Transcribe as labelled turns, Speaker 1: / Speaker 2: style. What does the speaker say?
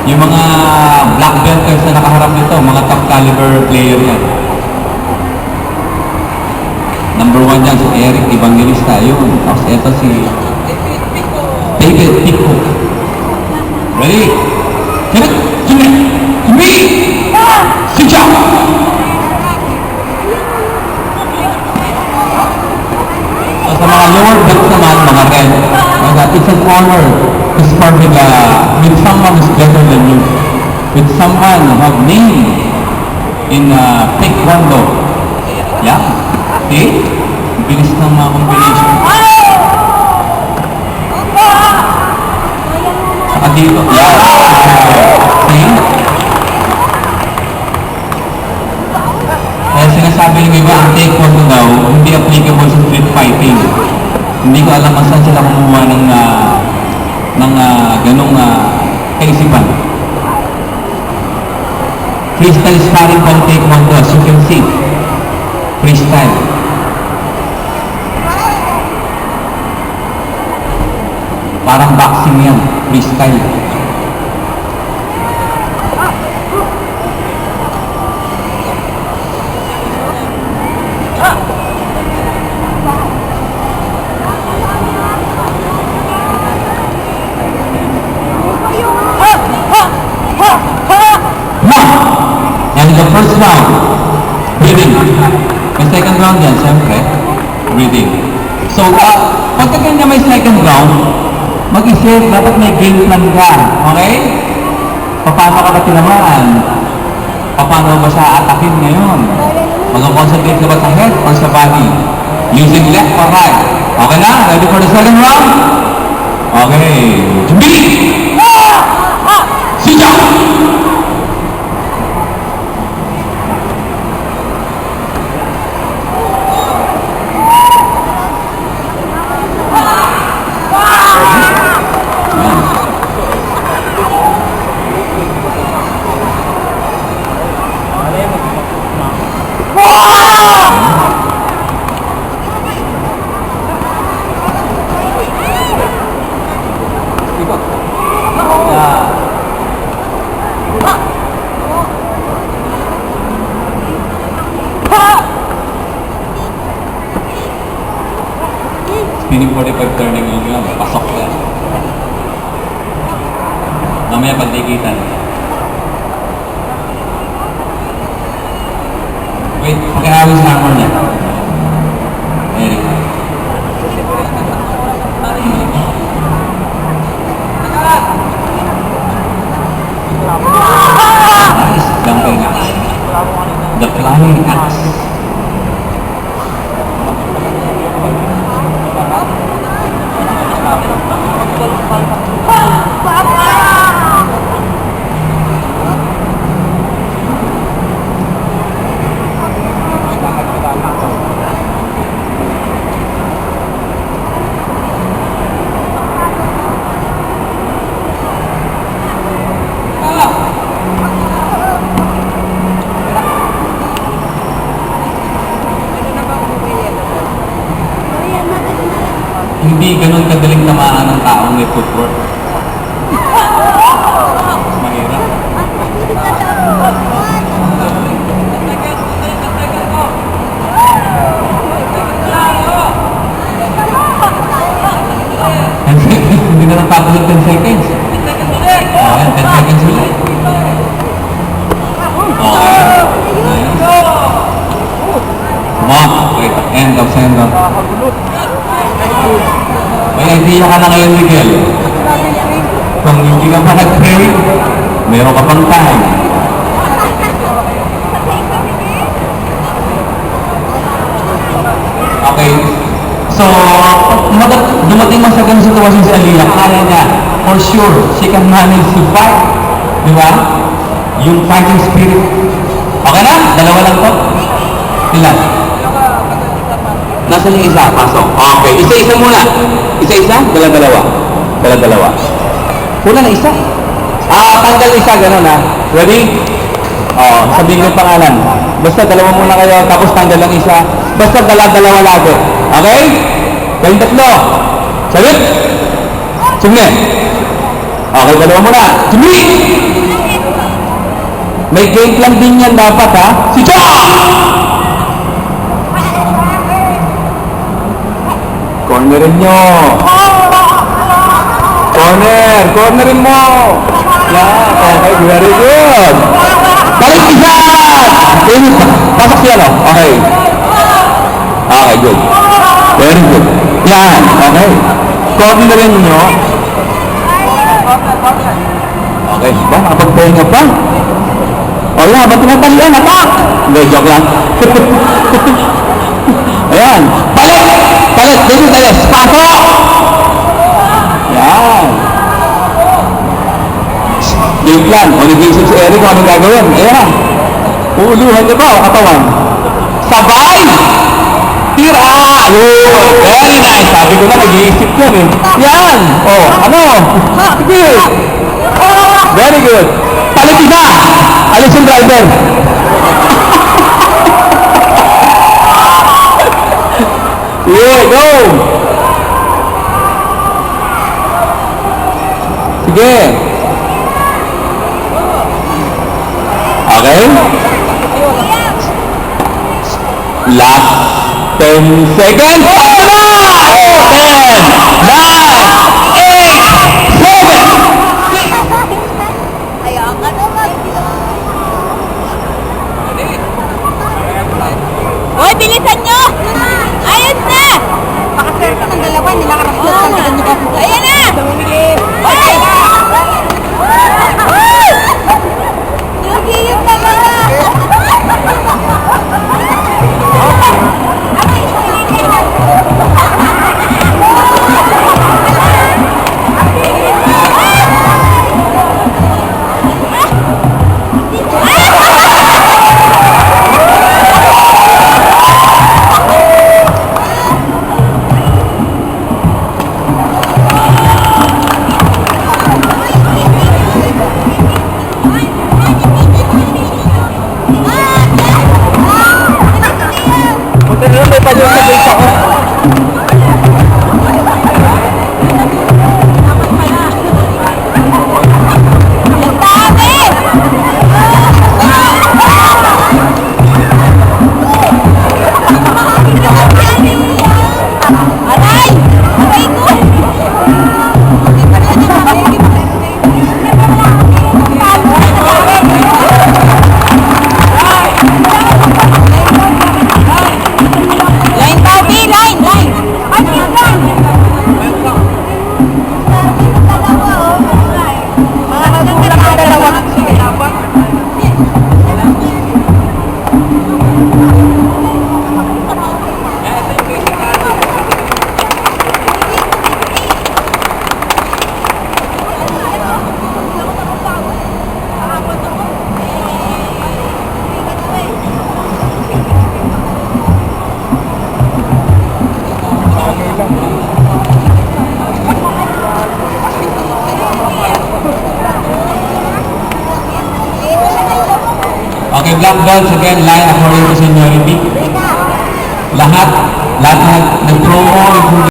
Speaker 1: Yung mga black belters na nakaharap nito, mga top caliber player yan. Number 1 yan si Eric Evangelista, yun. Tapos ito si David Pico. Ready? Kimi! Sija! So, sa mga lower belts naman, mga red, it's an honor to spar with someone who's better than you. With someone who have name in Taekwondo. Yeah. See? Bilis ng mga combination. Saka dito. Yeah. See? Kaya sinasabi ng iba, ang Taekwondo daw, hindi applicable sa street fighting. Hindi ko alam kung saan sila kumuha ng ganong kaisipan. Freestyle sparring pang Taekwondo, as you can see. Freestyle. Parang boxing yan, freestyle. The first round, breathing. May second round yan, siyempre, breathing. So, pagka ganyan may second round, mag-isip, dapat may game plan ka, okay? Paano ka ba tinamaan? Paano ba siya atakin ngayon? Mag-concentrate ka ba sa head or sa body? Using left or right? Okay na? Ready for the second round? Okay. Jumbi! Sija! Spinning 45 turning yun, pasok yan. Mamaya pagdikitan. Wait, pakihawis na ako niya. Eric. Nice, jumping axe. The flying axe. Hindi ganun kadaling tamaan ng taong may footwork. Mahirap. Hindi na natapos yung 10 seconds. Okay, 10 seconds ulit. Okay. Nice. Okay, end of send off. May idea ka na ngayon, Miguel. Kung hindi ka pa nag-pray, meron ka pang time. Okay. So, dumating mo sa ganung sitwasyon sa Aliyah, kaya niya, for sure, she can manage to fight. Di ba? Yung fighting spirit. Okay na? Dalawa lang to? Ilan? Nasaan yung isa? Pasok. Okay. Isa-isa muna. Isa-isa? Dala-dalawa. Dala-dalawa. Una na isa. Tanggal isa. Ganun ha. Ready? Sabihin ko yung pangalan. Basta dalawa muna kayo, tapos tanggal lang isa. Basta dala-dalawa lagi. Okay? Kayong tatlo. Salit? Sige. Okay, dalawa muna. Jimmy! May gate lang din yan dapat, ha? Si Chong! Cornerin nyo. Cornerin mo. Yeah, okay, very good. Balik isa! Pasok siya, no? Okay. Okay, good. Very good. Yan, okay. Cornerin nyo. Okay, ba? Kapag-pahinga pa? Wala, ba't tinatalian? Atak! Hindi, joke lang. Ayan. Palit! Dito tayo. Pasok! Yan. Game plan. O nag-iisip si Eric kung anong gagawin. Ayan na. Uuluhan niya ba o katawan? Sabay! Tira! Good! Very nice. Sabi ko na nag-iisip yan eh. Yan! O, ano? Sige! Very good. Palit isa! Alis yung driver. Yeah, go! Sige. Okay? Last 10 seconds. Pasok na! 10, 9, 8, 7.
Speaker 2: Ayaw ka naman. Hoy, bilisan nyo! Ayos na! Pakasir ka ng dalawa, hindi nakarapos ka na. Ayan na! Hoy! Nagiging talaga!
Speaker 1: Okay, black belts again, line according to seniority. Lahat nag-promo,